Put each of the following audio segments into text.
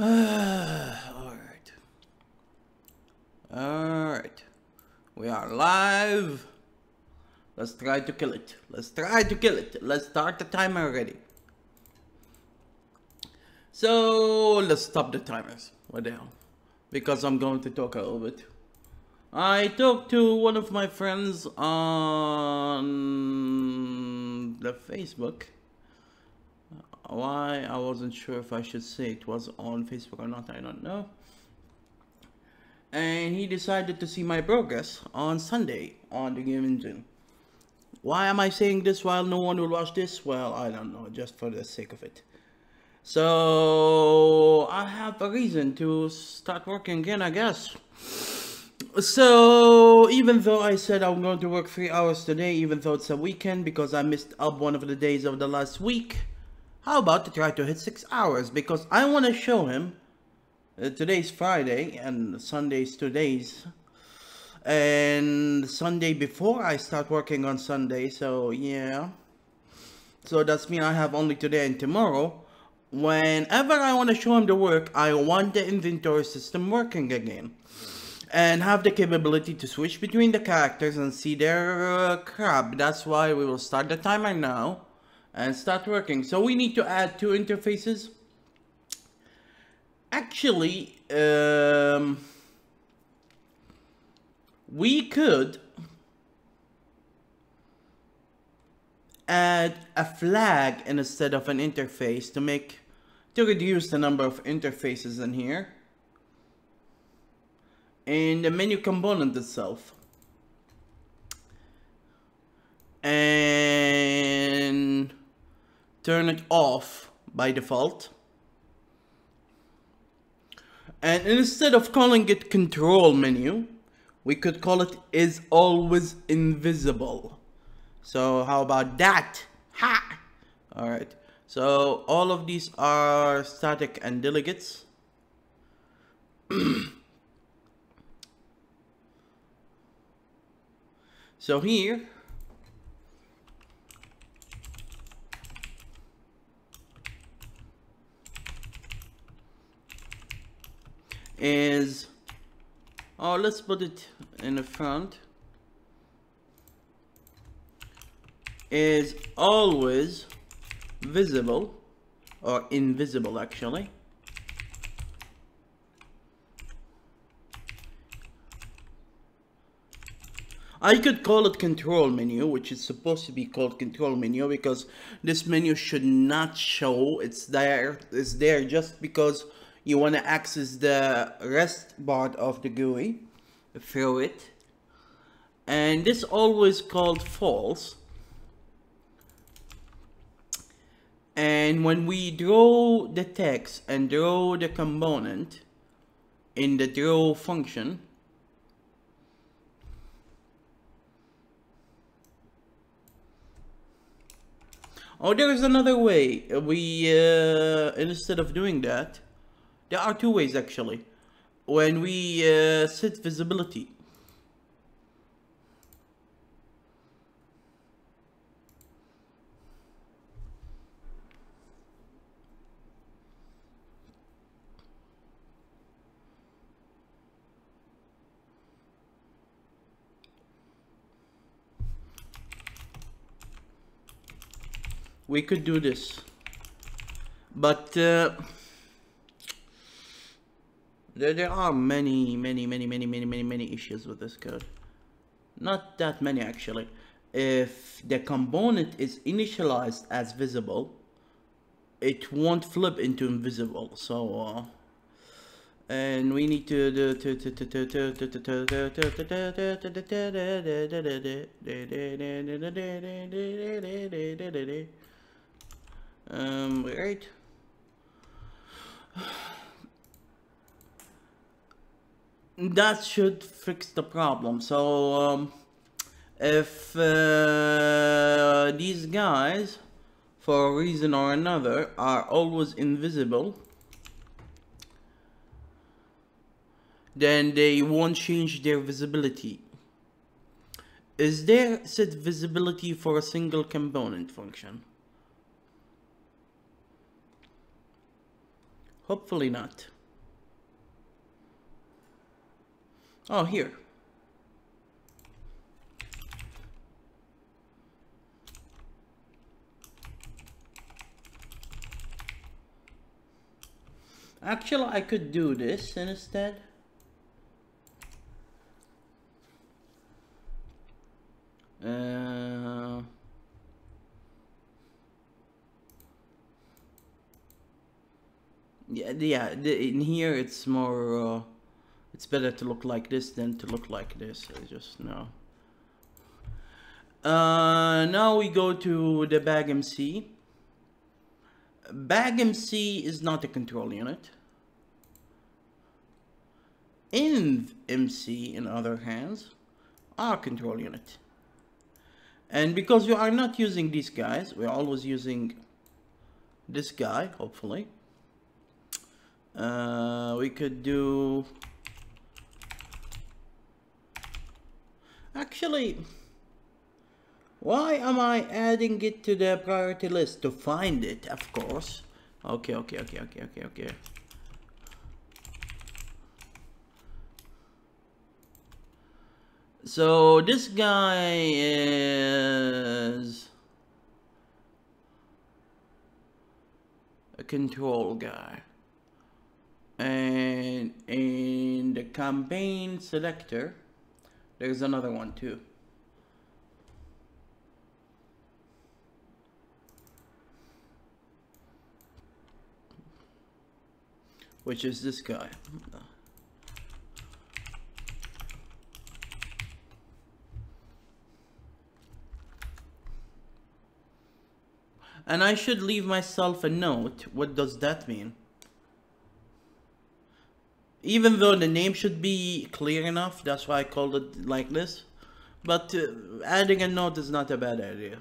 Alright. Alright. We are live. Let's try to kill it. Let's try to kill it. Let's start the timer already. So let's stop the timers. What the hell? Because I'm going to talk a little bit. I talked to one of my friends on the Facebook. Why? I wasn't sure if I should say it was on Facebook or not. I don't know. And he decided to see my progress on Sunday on the game engine. Why am I saying this while no one will watch this? Well, I don't know, just for the sake of it. So I have a reason to start working again, I guess. So even though I said I'm going to work 3 hours today, even though it's a weekend because I missed up one of the days of the last week, how about to try to hit 6 hours? Because I want to show him, today's Friday and Sunday's 2 days. And Sunday before I start working on Sunday, so yeah. So that's mean I have only today and tomorrow. Whenever I want to show him the work, I want the inventory system working again. And have the capability to switch between the characters and see their crap. That's why we will start the timer now. And start working. So we need to add 2 interfaces. Actually, we could add a flag instead of an interface to reduce the number of interfaces in here. In the menu component itself. And turn it off by default. And instead of calling it control menu, we could call it is always invisible. So how about that? Ha! Alright. So all of these are static and delegates. So here is, oh, let's put it in the front, is always visible, or invisible actually. I could call it control menu, which is supposed to be called control menu because this menu should not show. It's there just because you want to access the rest part of the GUI through it. And this always called false. And when we draw the text and draw the component in the draw function, oh, there is another way. We instead of doing that, there are 2 ways actually. When we set visibility, we could do this, but there are many issues with this code. Not that many actually. If the component is initialized as visible, it won't flip into invisible. So and we need to do right. That should fix the problem. So if these guys for a reason or another are always invisible, then they won't change their visibility. Is there set visibility for a single component function? Hopefully not. Oh, here. Actually, I could do this instead. In here it's more, it's better to look like this than to look like this. I just know. Now we go to the BagMC. BagMC is not a control unit. InvMC, in other hands, are control unit. And because we are not using these guys, we're always using this guy, hopefully. We could do... Actually, why am I adding it to the priority list? To find it, of course. Okay. So this guy is a control guy. And in the campaign selector, there's another one too. Which is this guy. And I should leave myself a note. What does that mean? Even though the name should be clear enough, that's why I called it like this. But adding a note is not a bad idea.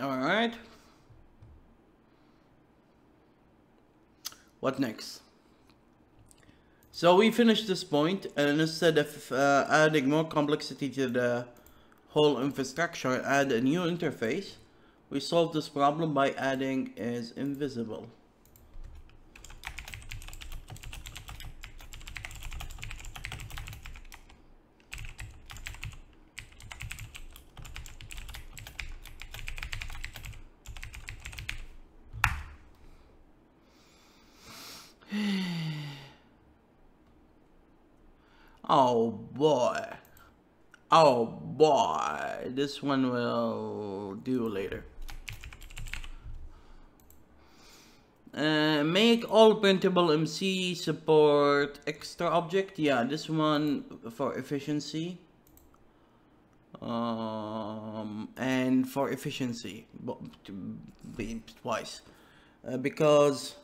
Alright. What next? So we finished this point, and instead of adding more complexity to the whole infrastructure and add a new interface, we solved this problem by adding is invisible. Oh boy, this one will do later. Make all printable MC support extra object. Yeah, this one for efficiency. And for efficiency, twice, because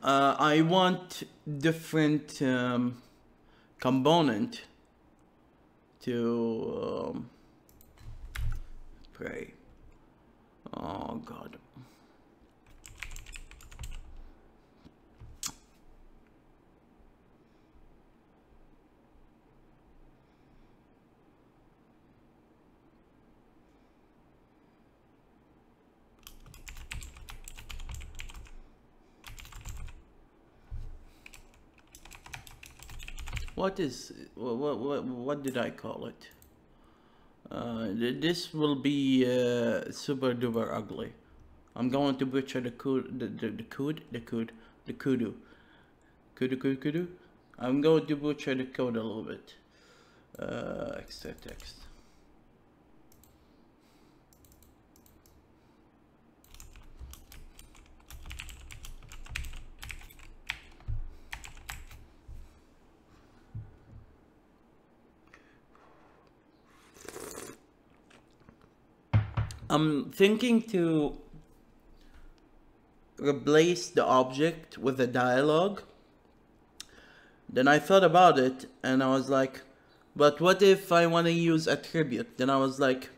I want different component to pray. Oh God. What did I call it? This will be super duper ugly. I'm going to butcher the kudu. I'm going to butcher the code a little bit. Extra text. I'm thinking to replace the object with a dialogue. Then I thought about it and I was like, but what if I want to use attribute? Then I was like,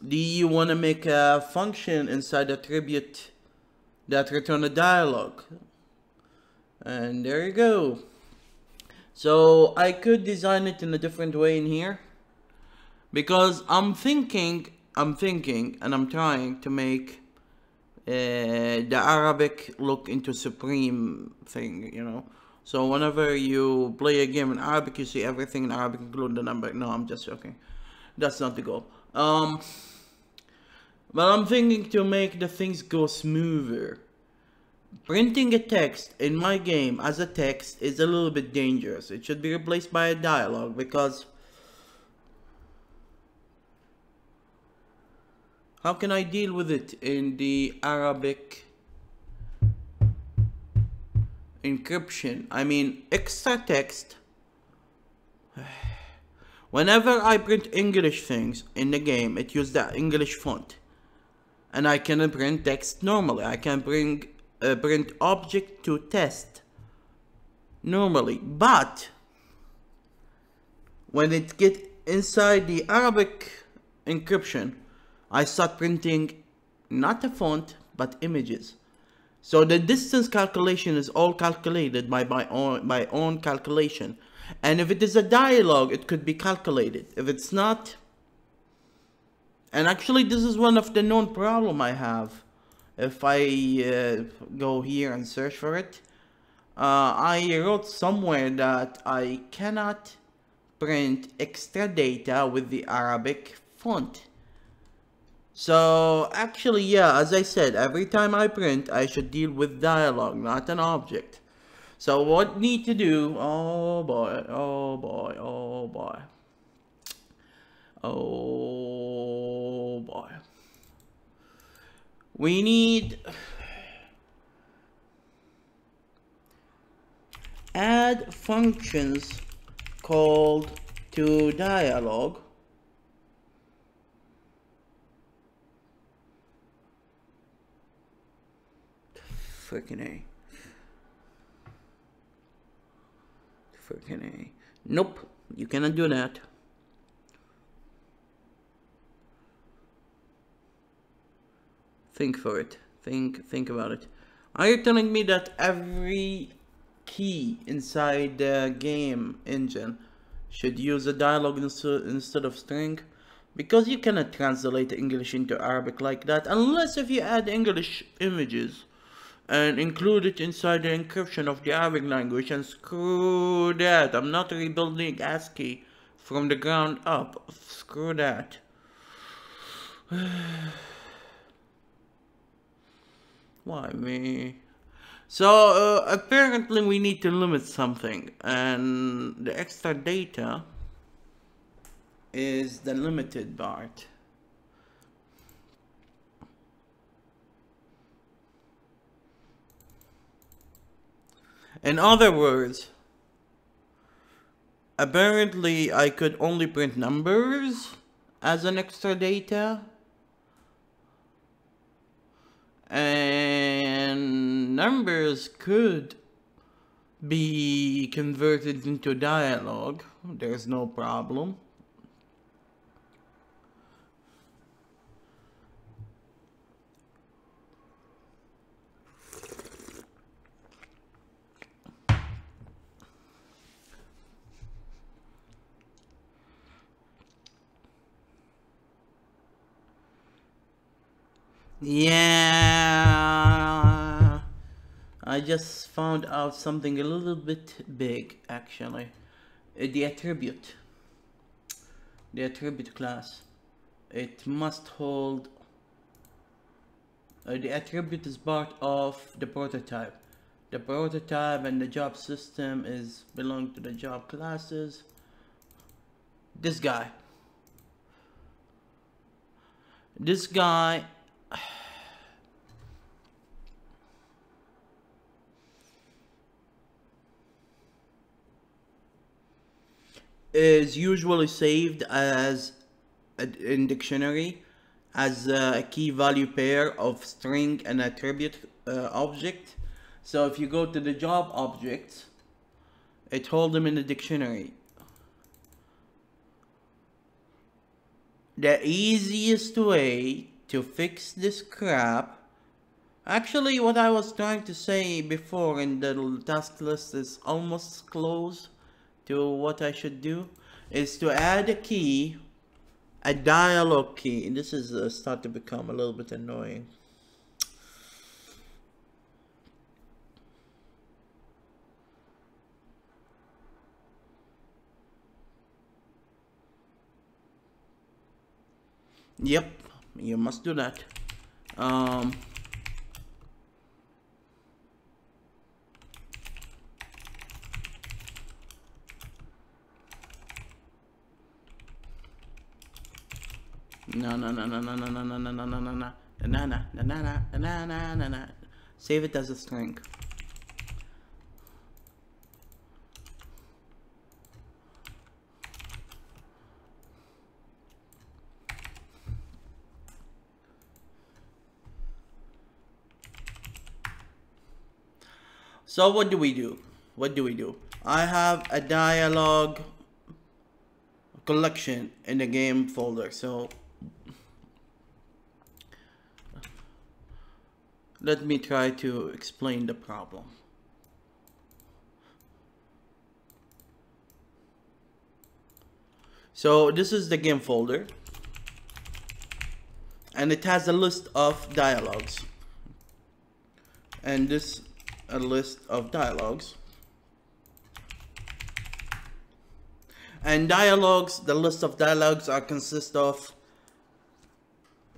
do you want to make a function inside attribute that return a dialogue? And there you go. So I could design it in a different way in here, because I'm thinking and I'm trying to make the Arabic look into supreme thing, you know. So whenever you play a game in Arabic, you see everything in Arabic, including the number. No, I'm just joking. That's not the goal. But I'm thinking to make the things go smoother. Printing a text in my game as a text is a little bit dangerous. It should be replaced by a dialogue, because how can I deal with it in the Arabic encryption? I mean, extra text. Whenever I print English things in the game, it uses the English font. And I can print text normally. I can print object to test normally. But when it gets inside the Arabic encryption, I start printing not a font, but images. So the distance calculation is all calculated by my own calculation. And if it is a dialogue, it could be calculated. If it's not, and actually this is one of the known problem I have. If I go here and search for it, I wrote somewhere that I cannot print extra data with the Arabic font. So actually, yeah, as I said, every time I print, I should deal with dialogue, not an object. So what need to do? Oh boy, oh boy, oh boy, oh boy. We need add functions called to dialogue. Freaking A. Freaking A. Nope, you cannot do that. Think for it. Think about it. Are you telling me that every key inside the game engine should use a dialogue instead of string? Because you cannot translate English into Arabic like that, unless if you add English images and include it inside the encryption of the Arabic language, and screw that. I'm not rebuilding ASCII from the ground up. Screw that. Why me? So apparently we need to limit something, and the extra data is the limited part. In other words, apparently I could only print numbers as an extra data, and numbers could be converted into dialogue. There's no problem. Yeah, I just found out something a little bit big actually. The attribute class, it must hold the attribute is part of the prototype. The prototype and the job system is belong to the job classes. This guy is usually saved as in dictionary as a key value pair of string and attribute object. So if you go to the job object, I told him in the dictionary. The easiest way to fix this crap. Actually, what I was trying to say before in the task list is almost close to what I should do. Is to add a key, a dialog key. And this is start to become a little bit annoying. Yep, you must do that. No. Save it as a string. So what do we do? I have a dialog collection in the game folder. So let me try to explain the problem. So this is the game folder, and it has a list of dialogues, and this a list of dialogues. And dialogues, the list of dialogues consist of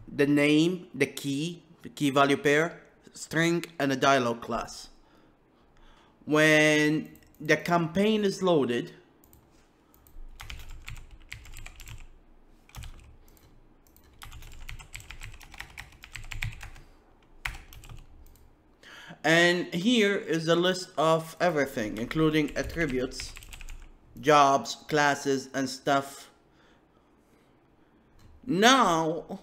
the name, the key value pair, string, and a dialog class. When the campaign is loaded, and here is a list of everything, including attributes, jobs, classes, and stuff. Now,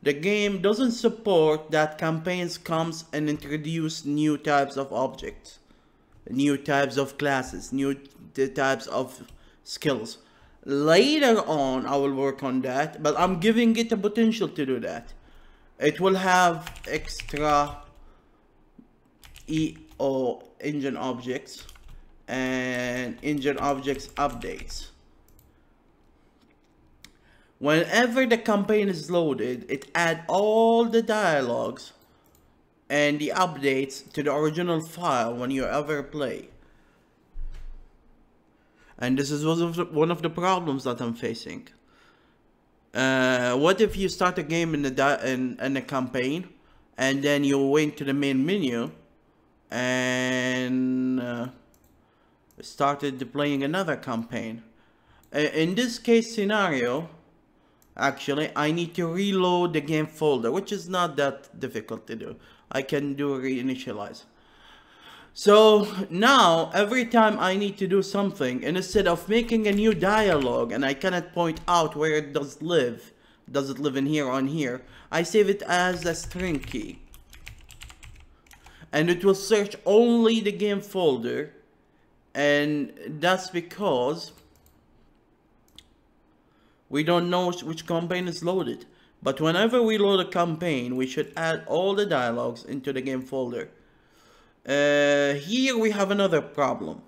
the game doesn't support that campaigns comes and introduce new types of objects, new types of classes, new types of skills. Later on, I will work on that, but I'm giving it a potential to do that. It will have extra EO engine objects and engine objects updates. Whenever the campaign is loaded, it adds all the dialogues and the updates to the original file when you ever play. And this is one of the problems that I'm facing. What if you start a game in a campaign, and then you went to the main menu and started playing another campaign? In this case scenario, actually, I need to reload the game folder, which is not that difficult to do. I can do reinitialize. So now every time I need to do something, and instead of making a new dialogue, and I cannot point out where it does it live in here on here, I save it as a string key, and it will search only the game folder. And that's because we don't know which campaign is loaded. But whenever we load a campaign, we should add all the dialogues into the game folder. Here we have another problem: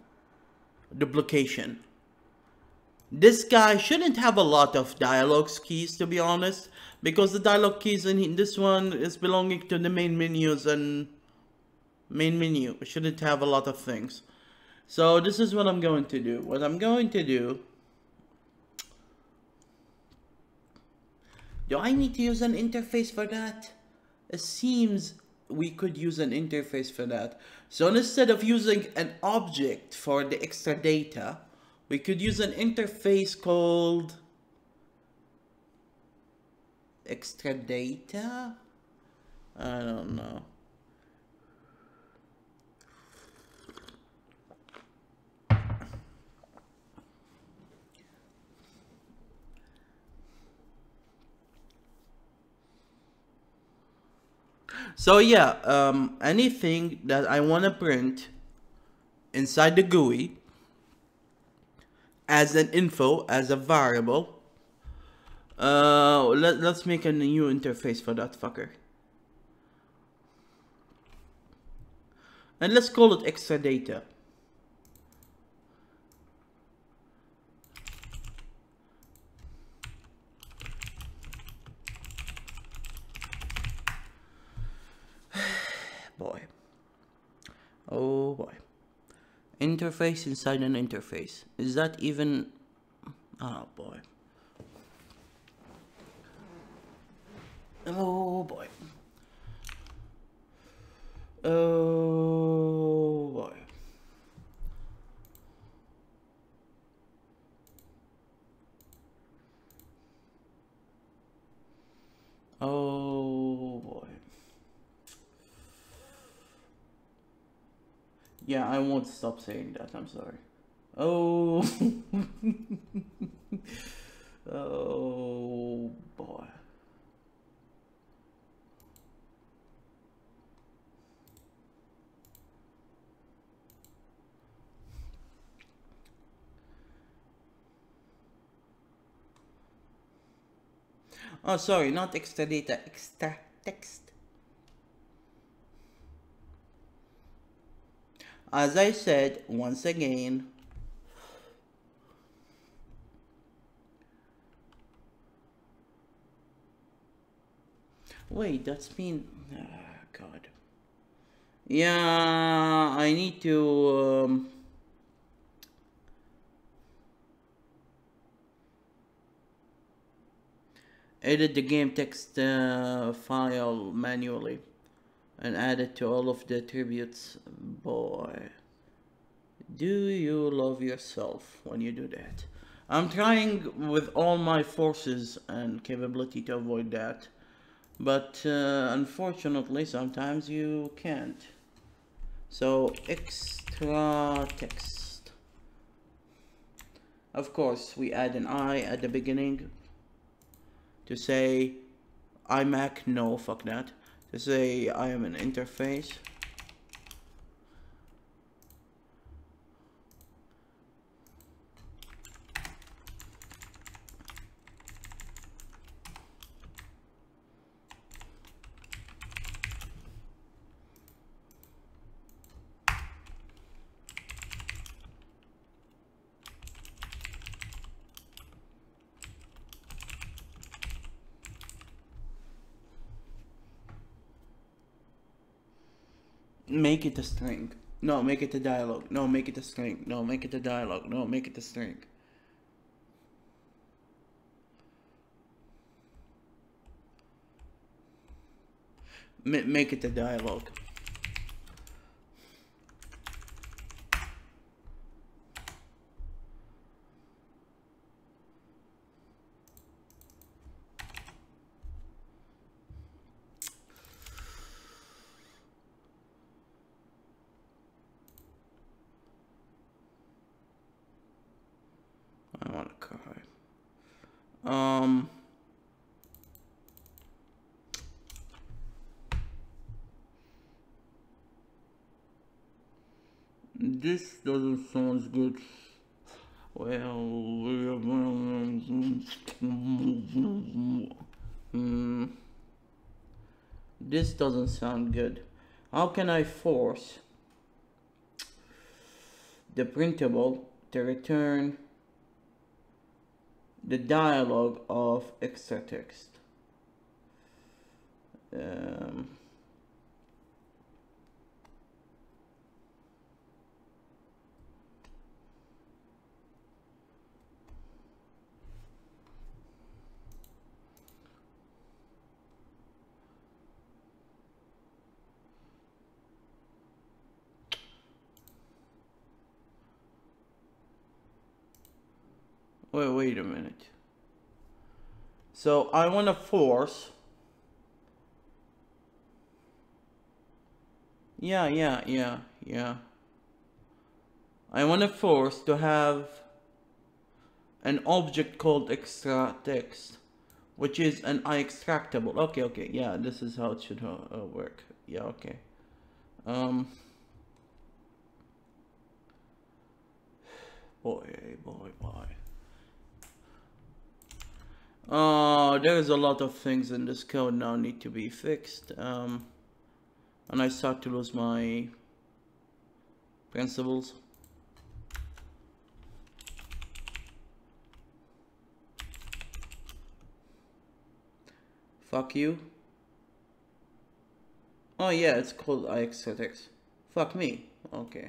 duplication. This guy shouldn't have a lot of dialogues keys, to be honest, because the dialogue keys in this one is belonging to the main menus, and main menu shouldn't have a lot of things. So this is what I'm going to do. Do I need to use an interface for that? It seems we could use an interface for that. So instead of using an object for the extra data, we could use an interface called extra data. I don't know. So yeah, anything that I want to print inside the GUI as an info, as a variable. Let's make a new interface for that fucker. And let's call it extra data. Boy. Oh boy. Interface inside an interface. Is that even... Oh boy. Oh boy. Oh boy. Oh boy. Yeah, I won't stop saying that, I'm sorry. Oh. Oh boy. Oh, sorry, not extra data, extra text. As I said, once again, wait, that's mean, God. Yeah, I need to, edit the game text file manually and add it to all of the attributes. Boy, do you love yourself when you do that. I'm trying with all my forces and capability to avoid that, but unfortunately sometimes you can't. So extra text, of course we add an I at the beginning to say iMac, no, fuck that. To say I am an interface. Make it a string. No, make it a dialogue. No, make it a string. No, make it a dialogue. No, make it a string. Make it a dialogue. I want to cry. This doesn't sound good. Well, this doesn't sound good. How can I force the printable to return the dialogue of extra text? Wait a minute. So I want to force. Yeah. I want to force to have an object called extra text, which is an iExtractable. Okay, yeah, this is how it should work. Yeah, okay. Boy, boy, boy. There's a lot of things in this code now need to be fixed. And I start to lose my principles. Fuck you. Oh yeah, it's called ixx. Fuck me. Okay.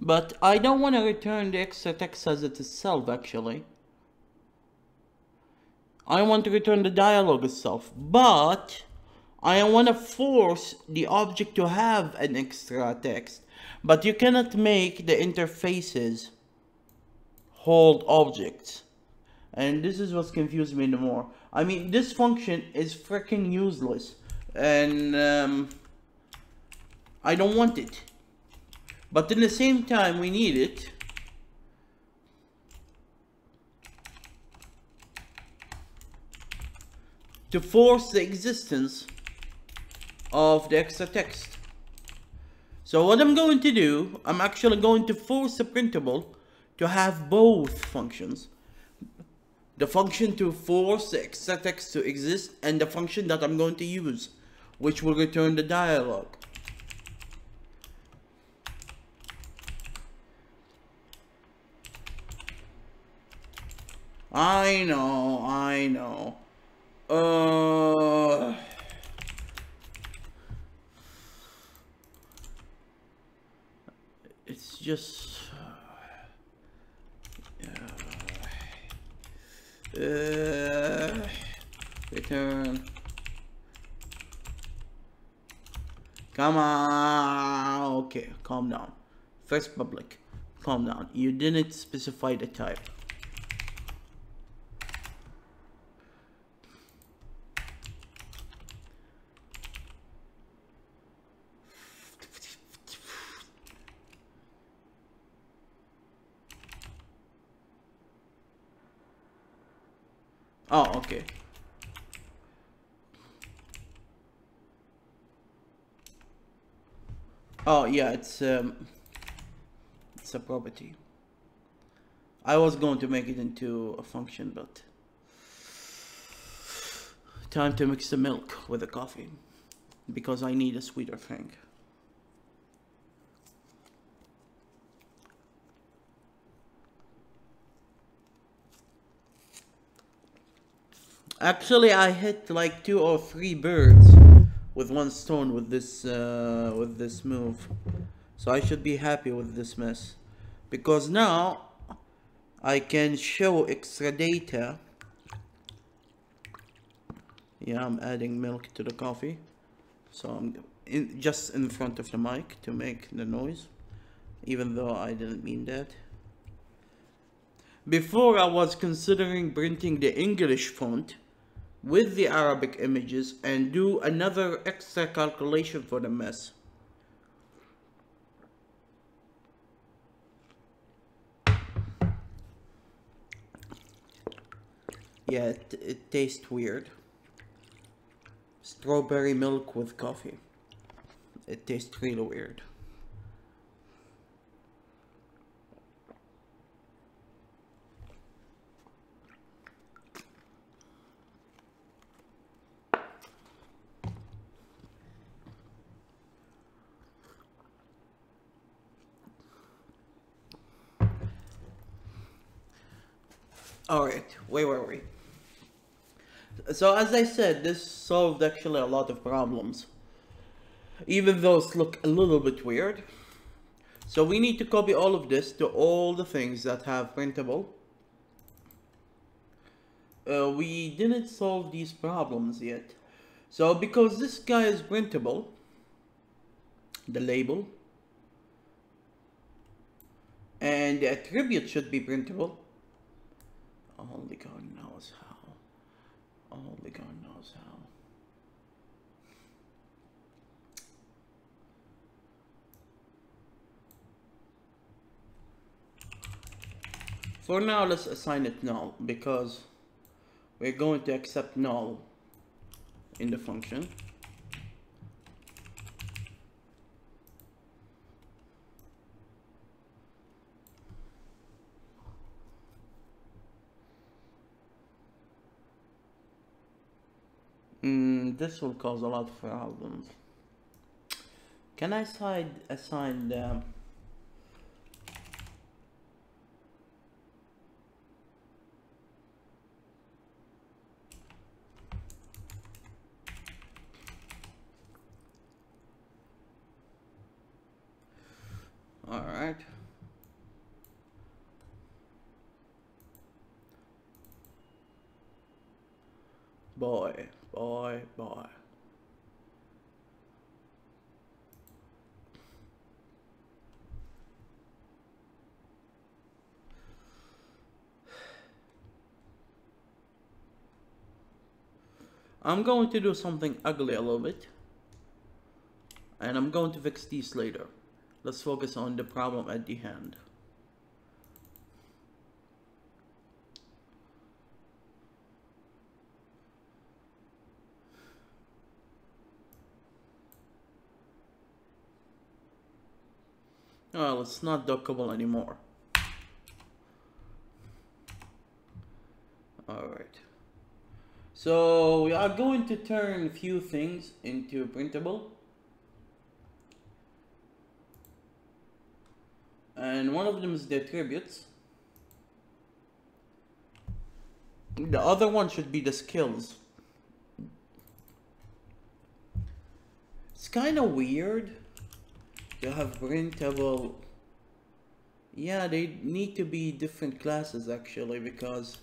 But I don't want to return the extra text as it itself, actually. I want to return the dialogue itself, but I want to force the object to have an extra text. But you cannot make the interfaces hold objects. And this is what's confused me the more. I mean, this function is freaking useless. And I don't want it. But in the same time, we need it. To force the existence of the extra text. So what I'm going to do, I'm actually going to force the printable to have both functions. The function to force the extra text to exist and the function that I'm going to use, which will return the dialogue. I know. It's just return. Come on. Okay, calm down. First public, calm down. You didn't specify the type. Oh, okay. Oh, yeah, it's a property. I was going to make it into a function, but time to mix the milk with the coffee because I need a sweeter thing. Actually, I hit like 2 or 3 birds with one stone with this move, so I should be happy with this mess, because now I can show extra data. Yeah, I'm adding milk to the coffee, so I'm just in front of the mic to make the noise, even though I didn't mean that. Before, I was considering printing the English font with the Arabic images and do another extra calculation for the mess. Yeah, it tastes weird. Strawberry milk with coffee. It tastes really weird. Alright, wait. So as I said, this solved actually a lot of problems, even those look a little bit weird. So we need to copy all of this to all the things that have printable. We didn't solve these problems yet. So because this guy is printable, the label and the attribute should be printable. Only God knows how. Only God knows how. For now, let's assign it null because we're going to accept null in the function. This will cause a lot of problems. Can I assign the all right. Boy. I'm going to do something ugly a little bit, and I'm going to fix these later. Let's focus on the problem at the hand. Well, it's not dockable anymore. Alright. So we are going to turn a few things into printable. And one of them is the attributes. The other one should be the skills. It's kind of weird to have printable. Yeah, they need to be different classes actually, because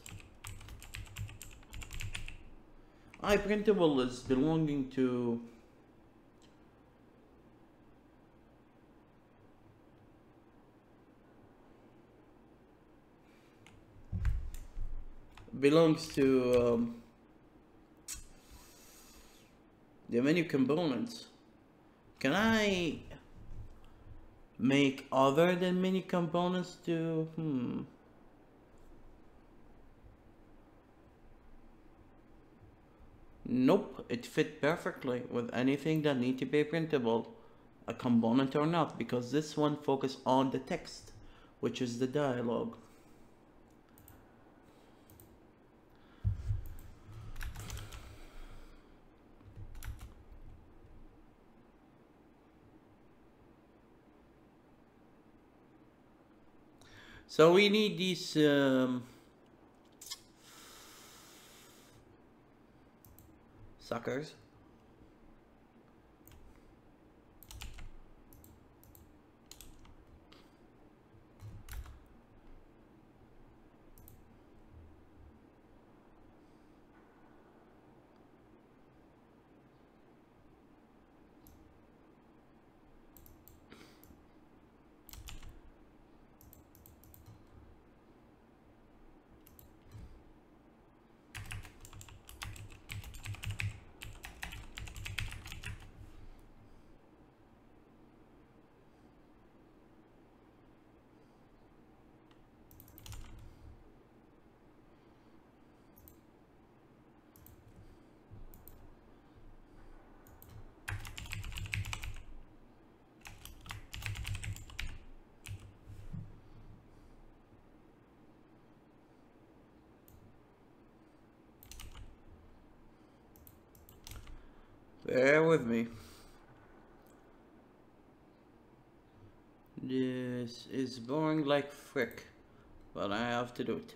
printable is belonging to the menu components. Can I make other than menu components to Nope, it fit perfectly with anything that need to be printable, a component or not, because this one focus on the text, which is the dialogue. So we need these suckers. Bear with me. This is boring like frick, but I have to do it.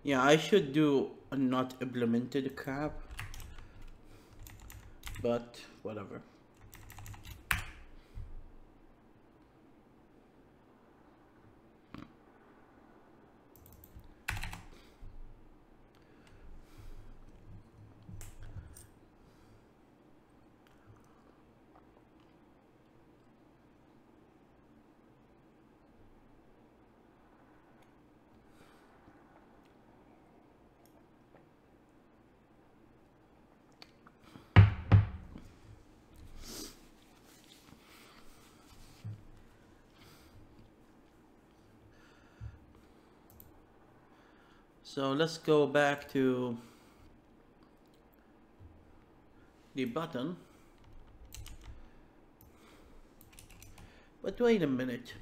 Yeah, I should do a not implemented crap, but whatever. So let's go back to the button. But wait a minute.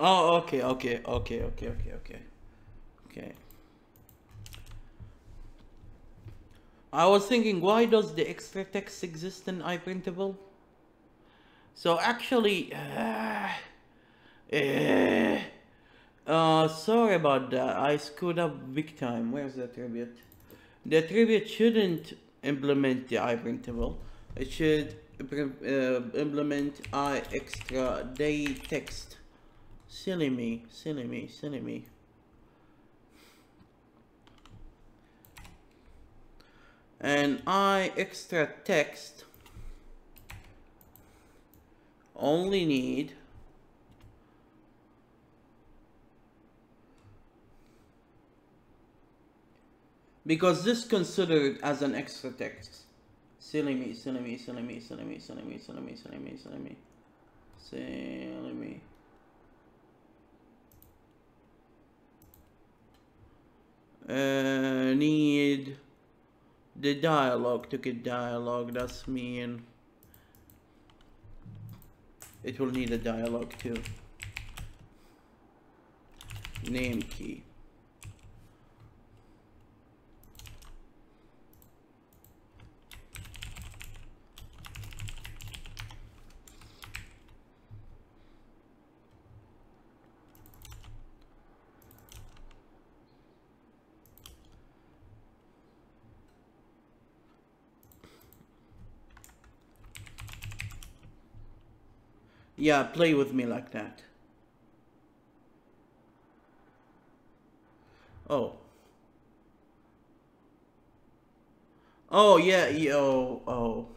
Oh, okay. I was thinking, why does the extra text exist in iPrintable? So actually, sorry about that. I screwed up big time. Where's the attribute? The attribute shouldn't implement the iPrintable. It should implement extra day text. Silly me. And extra text only need because this considered as an extra text. Silly me. Need the dialogue to get dialogue. That's mean it will need a dialogue too. Name key. Yeah, play with me like that. Oh. Oh, yeah, oh.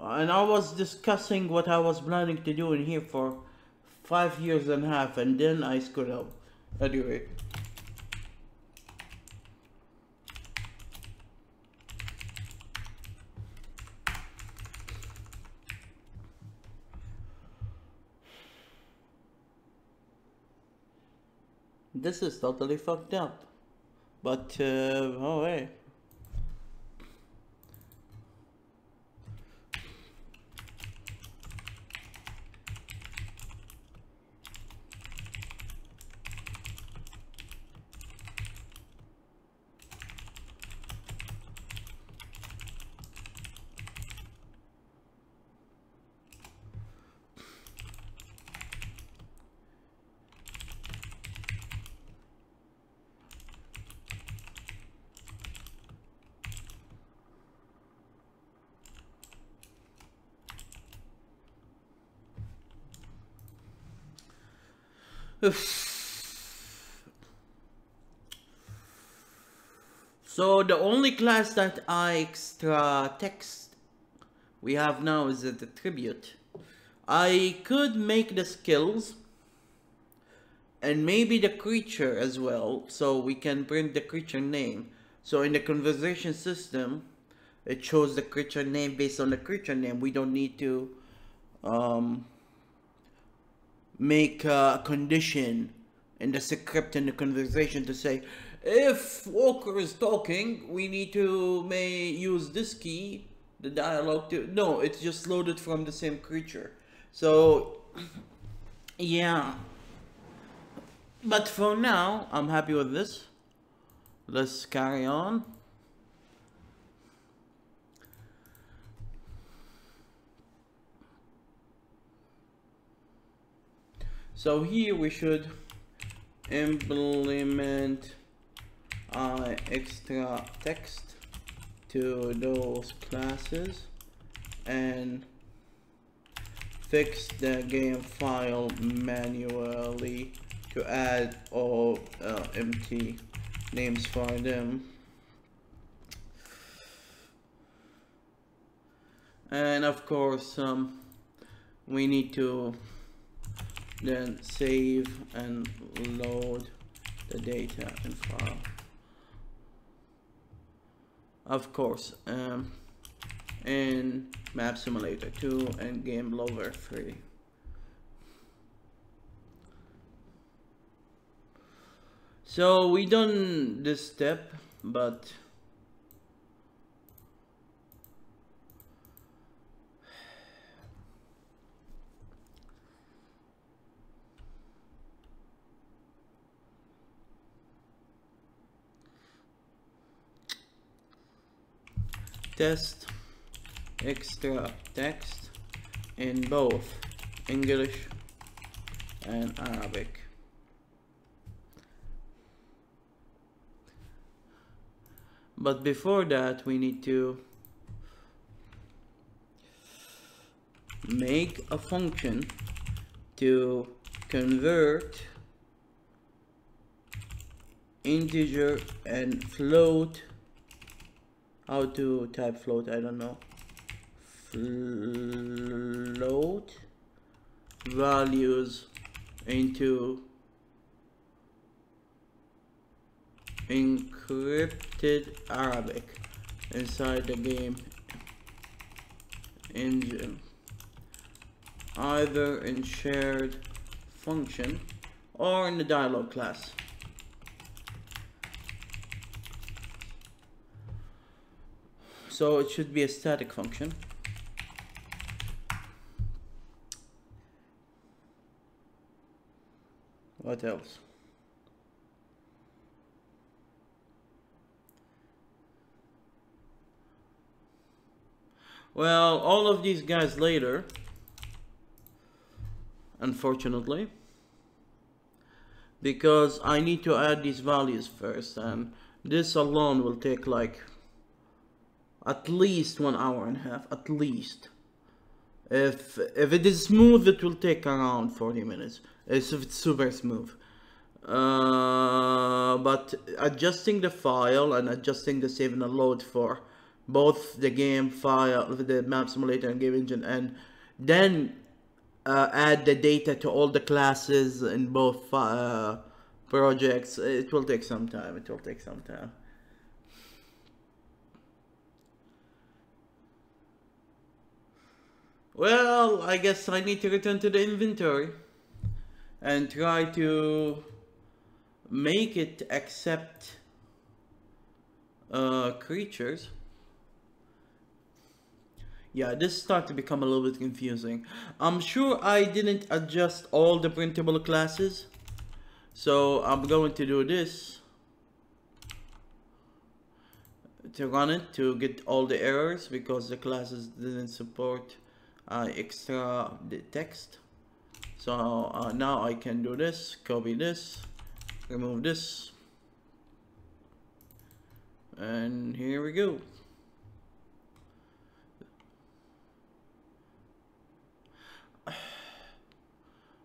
And I was discussing what I was planning to do in here for 5 years and a half, and then I screwed up. Anyway. This is totally fucked up. But, oh hey. So the only class that extra text we have now is the attribute. I could make the skills and maybe the creature as well, so we can print the creature name. So in the conversation system, it shows the creature name based on the creature name. We don't need to make a condition in the script in the conversation to say, if Walker is talking, we need to use this key, the dialogue to... No, it's just loaded from the same creature. So, yeah. But for now, I'm happy with this. Let's carry on. So here we should implement extra text to those classes and fix the game file manually to add all empty names for them. And of course we need to then save and load the data in file. Of course, in Map Simulator 2 and Game Lover 3. So we done this step, but test extra text in both English and Arabic. But before that, we need to make a function to convert integer and float. How to type float? I don't know. Float values into encrypted Arabic inside the game engine, either in shared function or in the dialog class. So it should be a static function. What else? Well, all of these guys later, unfortunately, because I need to add these values first, and this alone will take like at least 1 hour and a half, at least. If it is smooth, it will take around 40 minutes. If it's super smooth. But adjusting the file and adjusting the save and the load for both the game file, the map simulator and game engine, and then add the data to all the classes in both projects, it will take some time. It will take some time. Well, I guess I need to return to the inventory and try to make it accept creatures. Yeah, this starts to become a little bit confusing. I'm sure I didn't adjust all the printable classes, so I'm going to do this to run it to get all the errors because the classes didn't support extra the text. So now I can do this, copy this, remove this, and here we go.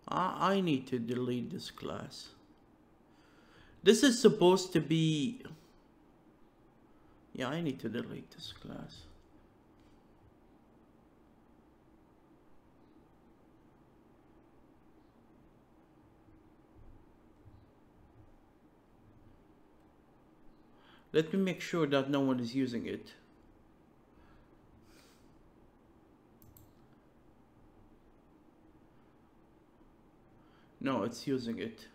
I need to delete this class. This is supposed to be... Yeah, I need to delete this class. Let me make sure that no one is using it. No, it's using it.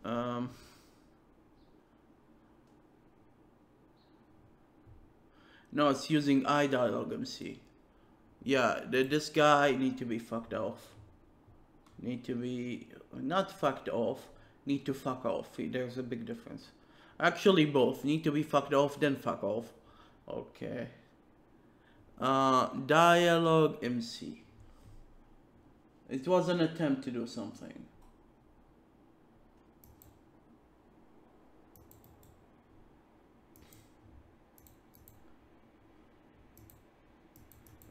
No, it's using iDialogMC. Yeah, this guy need to be fucked off. Need to be not fucked off. Need to fuck off. There's a big difference. Actually, both need to be fucked off, then fuck off. Okay. DialogMC. It was an attempt to do something.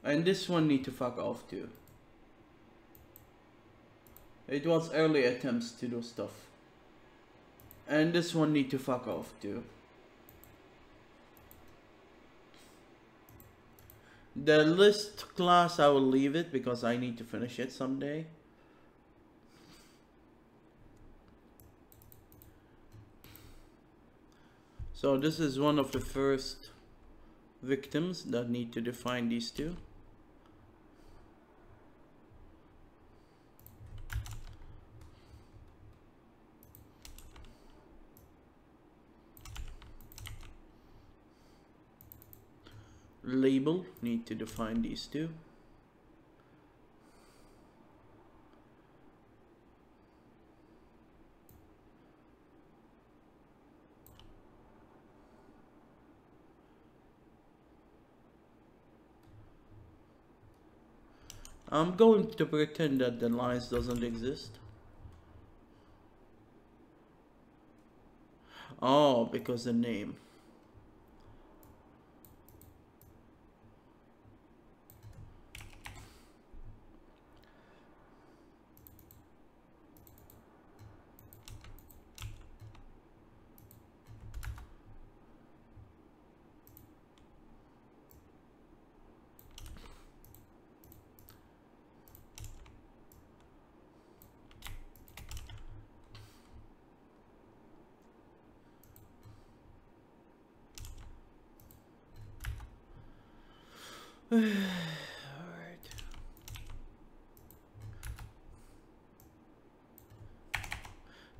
And this one need to fuck off too. It was early attempts to do stuff. And this one need to fuck off too. The list class, I will leave it because I need to finish it someday. So this is one of the first victims that need to define these two. Label, need to define these two. I'm going to pretend that the lines doesn't exist. Oh, because the name. All right.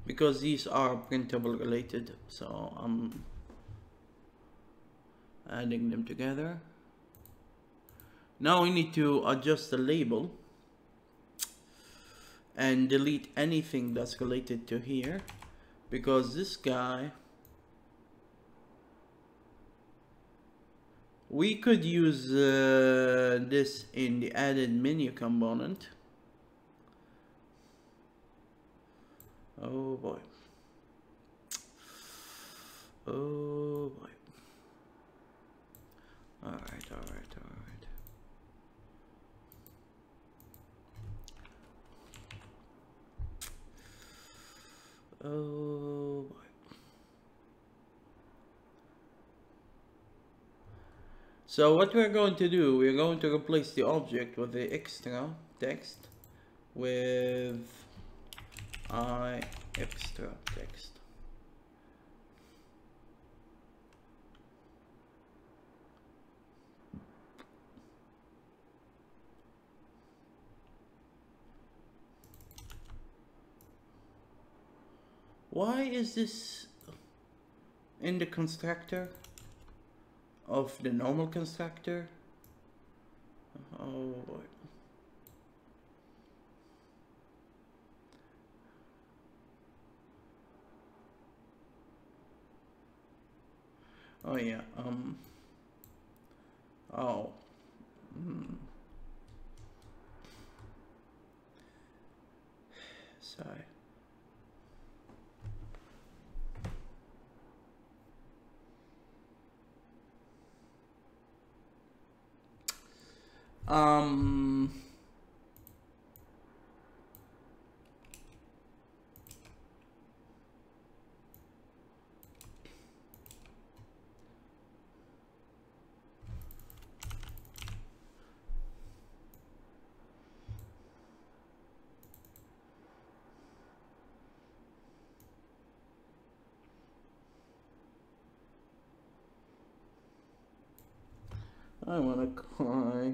Because these are printable related, so I'm adding them together. Now we need to adjust the label and delete anything that's related to here, because this guy, we could use this in the added menu component. Oh boy. Oh boy. All right. Oh boy. So what we're going to do, we're going to replace the object with the extra text with extra text. Why is this in the constructor of the normal constructor? Oh boy. Oh yeah, oh. Sorry. I wanna cry.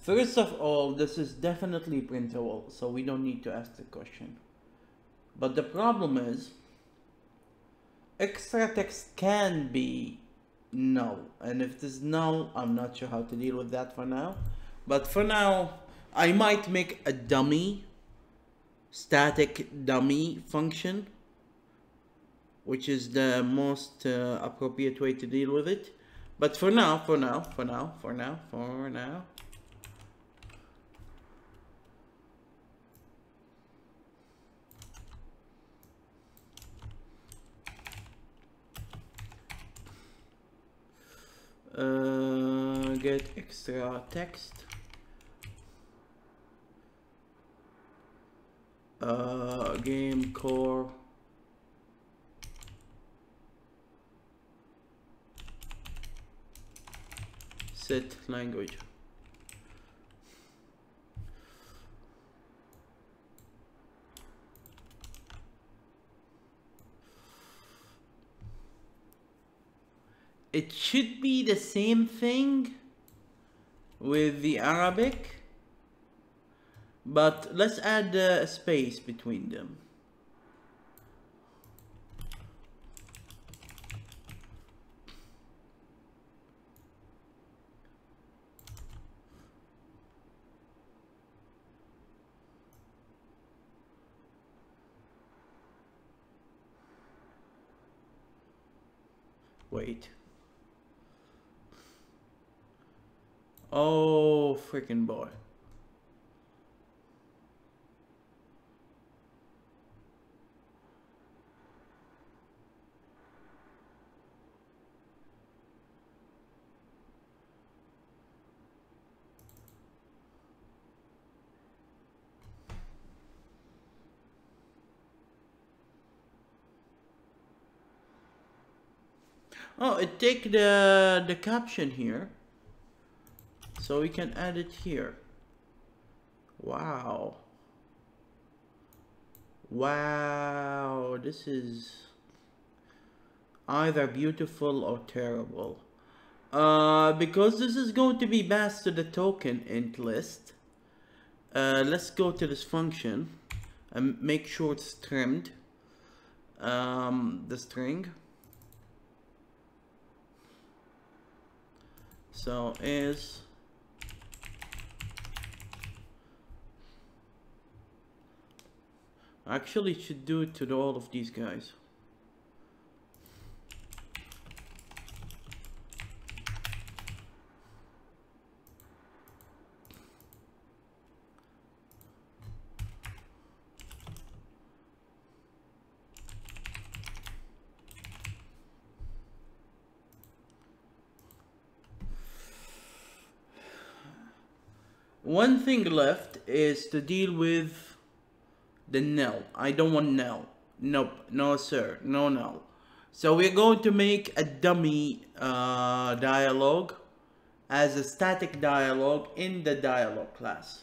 First of all, this is definitely printable, so we don't need to ask the question. But the problem is, extra text can be null, and if it is null, I'm not sure how to deal with that for now. But for now, I might make a dummy, static dummy function, which is the most appropriate way to deal with it. But for now, get extra text. game core set language. It should be the same thing with the Arabic, but let's add a space between them. Wait. Oh, freaking boy. Oh, it take the caption here, so we can add it here. Wow. Wow, this is either beautiful or terrible. Because this is going to be passed to the token int list. Let's go to this function and make sure it's trimmed. The string. So is actually should do it to all of these guys. One thing left is to deal with the null. I don't want null. Nope. No sir. No null. So we're going to make a dummy dialog as a static dialog in the dialog class.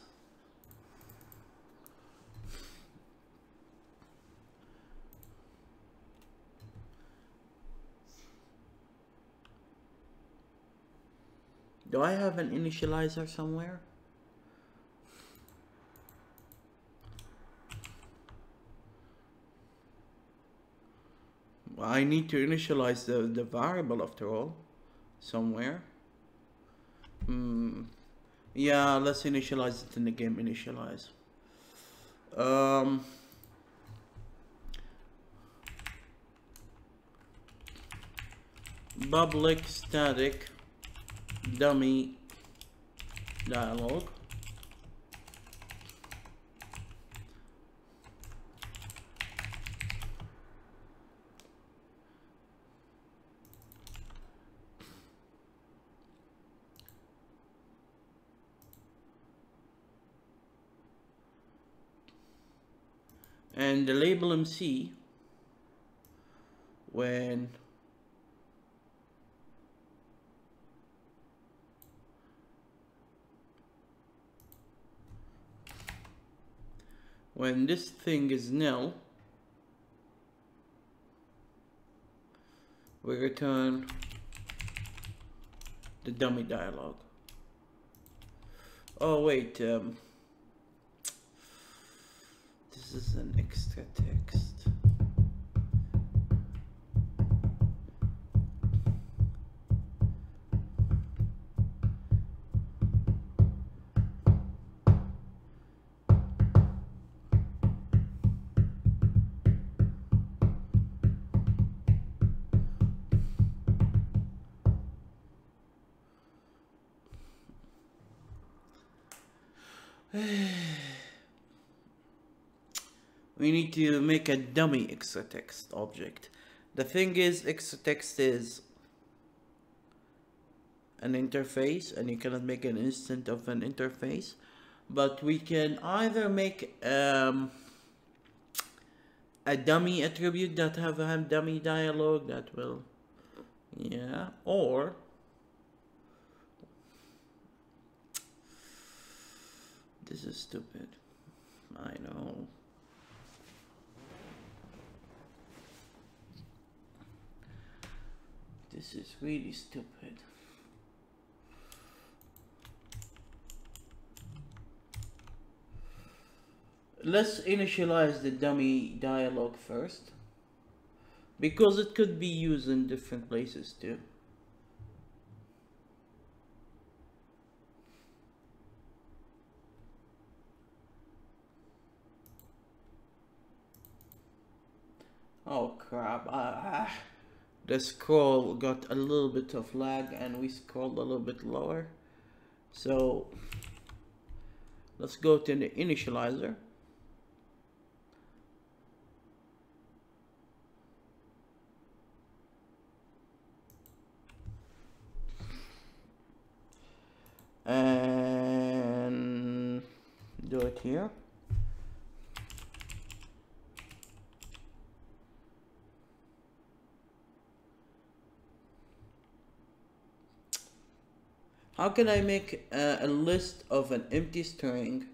Do I have an initializer somewhere? I need to initialize the variable after all, somewhere. Yeah, let's initialize it in the game initialize. Public static dummy dialog. And the label MC when this thing is nil, we return the dummy dialog. Oh wait, this is an extra text. We need to make a dummy extra text object. The thing is, extra text is an interface and you cannot make an instant of an interface, but we can either make a dummy attribute that have a dummy dialogue that will, yeah, or this is stupid. I know. This is really stupid. Let's initialize the dummy dialogue first, because it could be used in different places too. Oh crap, the scroll got a little bit of lag and we scrolled a little bit lower. So let's go to the initializer. And do it here. How can I make a list of an empty string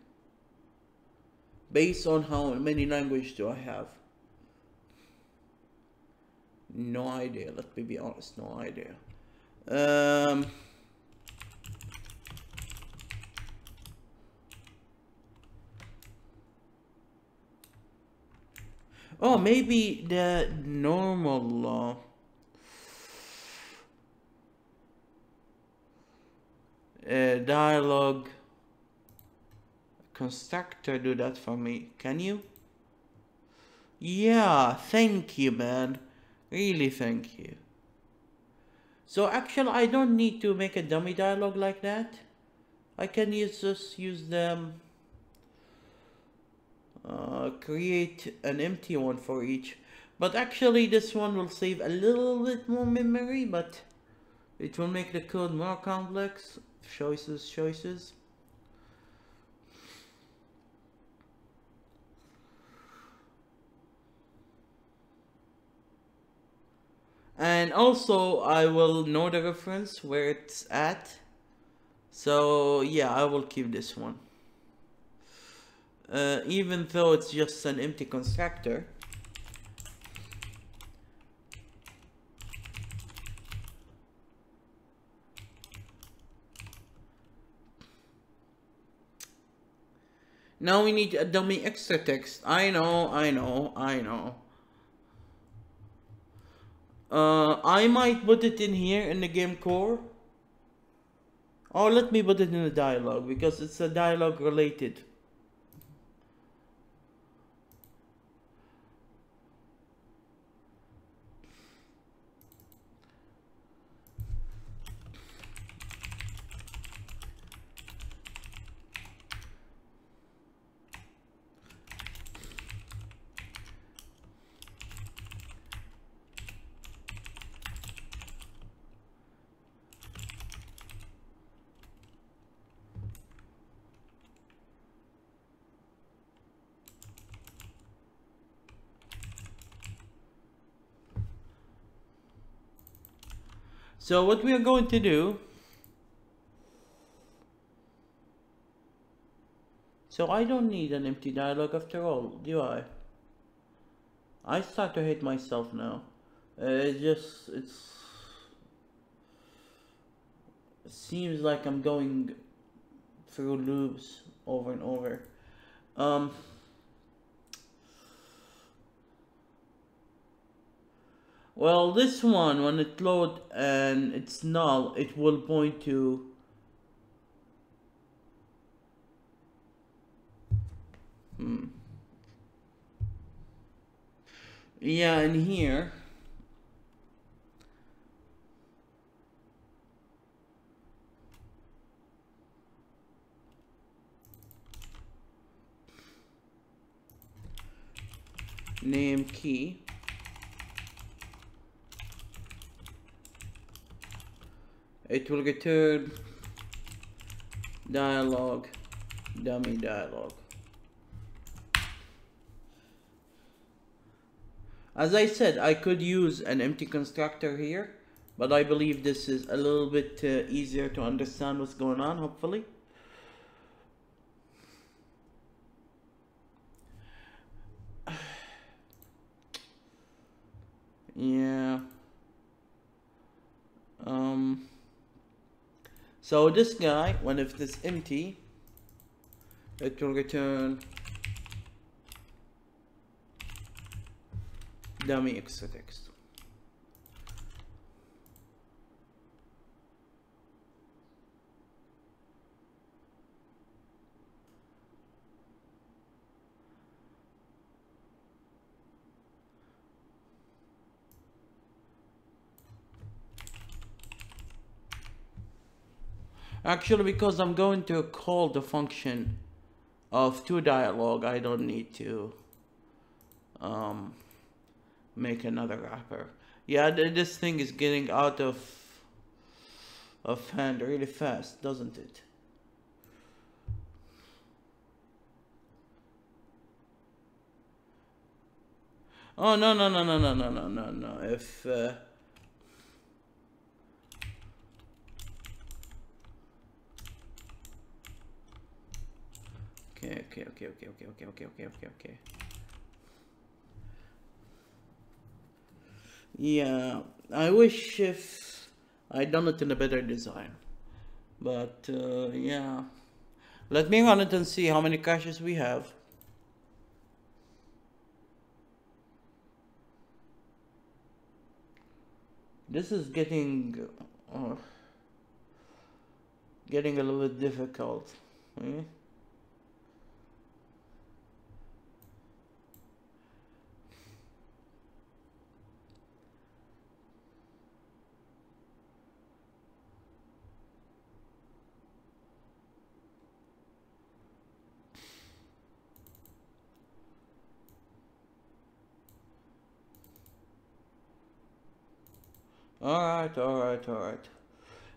based on how many languages do I have? No idea. Let me be honest. No idea. Oh, maybe the normal dialogue constructor do that for me. Can you? Yeah, thank you, man. Really, thank you. So actually, I don't need to make a dummy dialogue like that. I can just use them. Create an empty one for each. But actually, this one will save a little bit more memory, but it will make the code more complex. Choices. And also, I will know the reference where it's at. So yeah, I will keep this one. Even though it's just an empty constructor. Now we need a dummy extra text. I know. I might put it in here in the game core. Or let me put it in the dialogue because it's a dialogue related. So what we are going to do, so I don't need an empty dialogue after all, do I? I start to hate myself now. It seems like I'm going through loops over and over. Well, this one, when it loads and it's null, it will point to yeah, in here. Name key. It will return dialogue, dummy dialogue. As I said, I could use an empty constructor here, but I believe this is a little bit easier to understand what's going on, hopefully. Yeah. So this guy, when if this empty, it will return dummy extra text. Actually, because I'm going to call the function of toDialog, I don't need to make another wrapper. Yeah, this thing is getting out of hand really fast, doesn't it? Oh no. If okay. Yeah, I wish if I'd done it in a better design, but yeah. Let me run it and see how many caches we have. This is getting a little bit difficult. Eh? All right.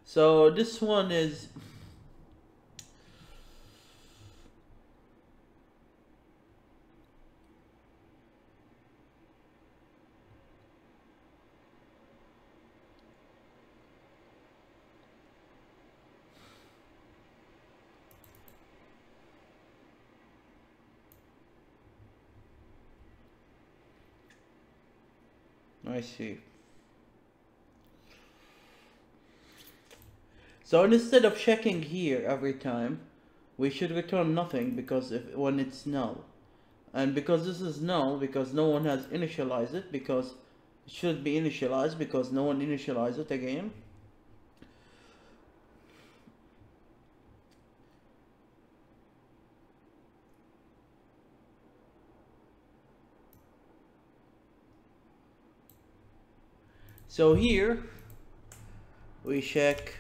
So this one is I see. So instead of checking here every time, we should return nothing because when it's null. And because this is null, because no one has initialized it, because it should be initialized because no one initialized it again. So here we check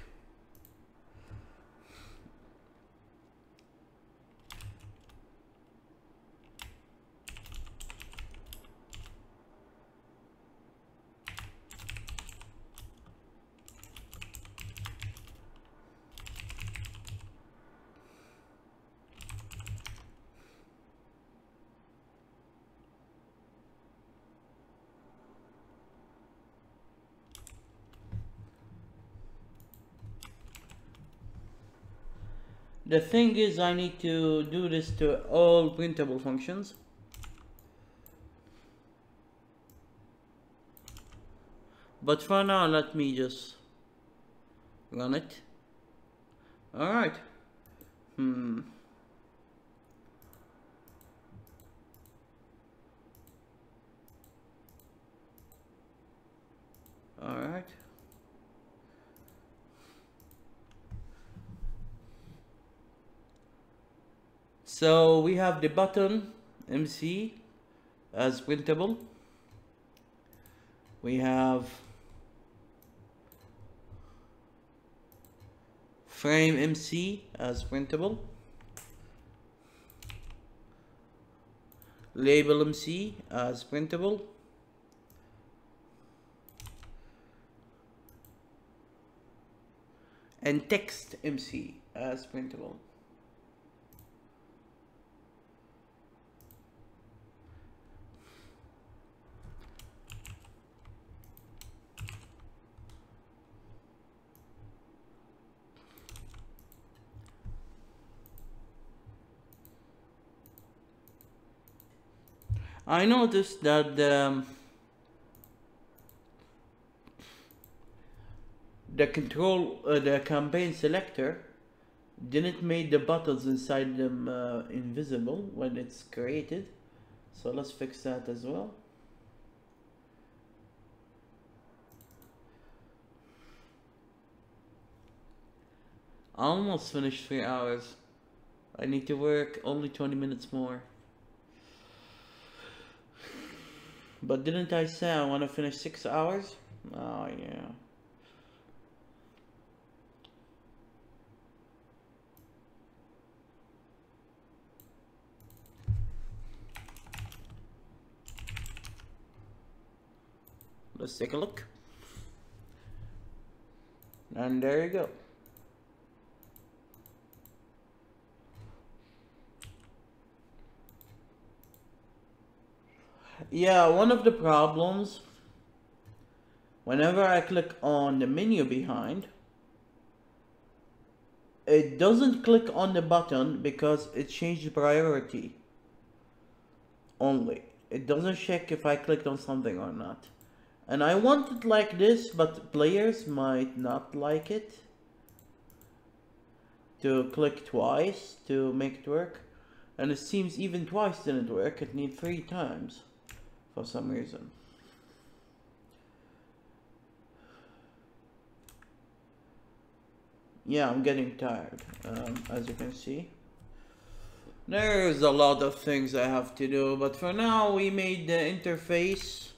the thing is I need to do this to all printable functions. But for now, let me just run it. All right. All right. So we have the button MC as printable. We have frame MC as printable. Label MC as printable. And text MC as printable. I noticed that the campaign selector didn't make the buttons inside them invisible when it's created. So let's fix that as well. I almost finished 3 hours. I need to work only 20 minutes more. But didn't I say I want to finish 6 hours? Oh yeah. Let's take a look. And there you go. Yeah, one of the problems, whenever I click on the menu behind, it doesn't click on the button because it changed priority only. It doesn't check if I clicked on something or not. And I want it like this, but players might not like it. To click twice to make it work. And it seems even twice didn't work. It needs 3 times for some reason. Yeah, I'm getting tired, as you can see. There's a lot of things I have to do, but for now we made the interface.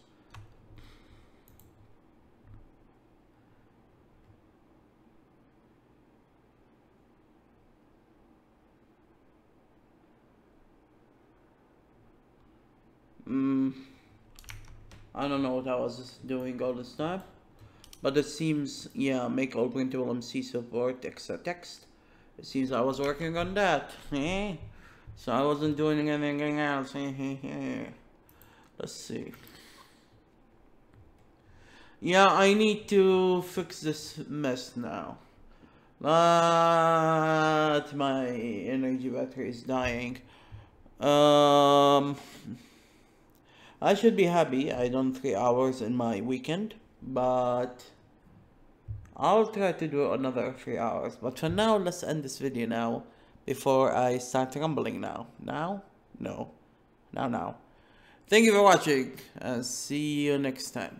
I don't know what I was doing all this time. But it seems, yeah, make all printable MC support extra text. It seems I was working on that. So I wasn't doing anything else. Let's see. Yeah, I need to fix this mess now. But my energy battery is dying. I should be happy I done 3 hours in my weekend, but I'll try to do another 3 hours. But for now, let's end this video now before I start rumbling now. Now? No. Now. Thank you for watching and see you next time.